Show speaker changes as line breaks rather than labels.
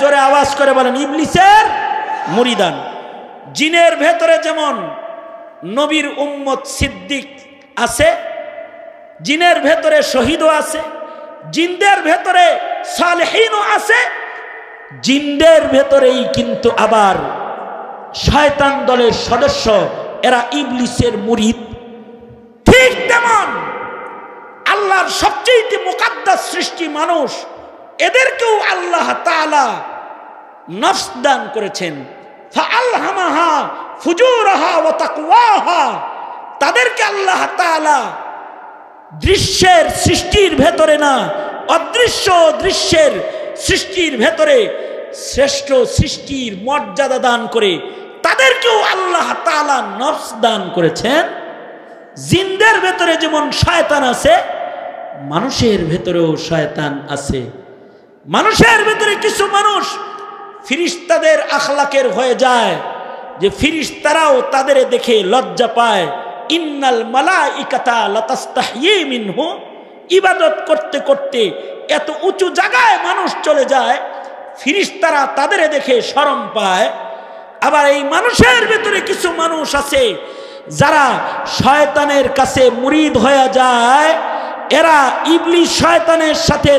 জোরে আওয়াজ করে বলেন ইবলিসের মুরিদান। জিনের ভেতরে যেমন নবীর উম্মত সিদ্দিক আছে, জিনের ভেতরে শহীদও আছে, জিনদের ভেতরে সালেহিনও আছে, জিনদের ভেতরেই কিন্তু আবার শয়তান দলের সদস্য, এরা ইবলিসের মুরিদ। ঠিক তেমন আল্লাহর সবচেয়ে মুকাদ্দাস সৃষ্টি মানুষ, এদেরকেও আল্লাহ তাআলা নফস দান করেছেন। ফাআলহামাহা ফুজুরাহা ওয়া তাকওয়াহা, তাদেরকে আল্লাহ তাআলা দৃশ্যের সৃষ্টির ভেতরে না, অদৃশ্য দৃশ্যের সৃষ্টির ভেতরে শ্রেষ্ঠ সৃষ্টির মর্যাদা দান করে তাদেরকেও আল্লাহ তাআলা নফস দান করেছেন। জিনদের ভেতরে যেমন শয়তান আছে, মানুষের ভেতরেও শয়তান আছে। মানুষের ভেতরে কিছু মানুষ ফিরিস্তাদের আখলাকের হয়ে যায়, যে ফিরিস্তারাও তাদের দেখে লজ্জা পায়। ইন্নাল মালাইকাতা লাতাস্তাহয়ী মিনহু, ইবাদত করতে করতে এত উঁচু জায়গায় মানুষ চলে যায়, ফিরিস্তারা তাদের দেখে শরম পায়। আবার এই মানুষের ভেতরে কিছু মানুষ আছে যারা শয়তানের কাছে মুরিদ হয়ে যায়, এরা ইবলিস শয়তানের সাথে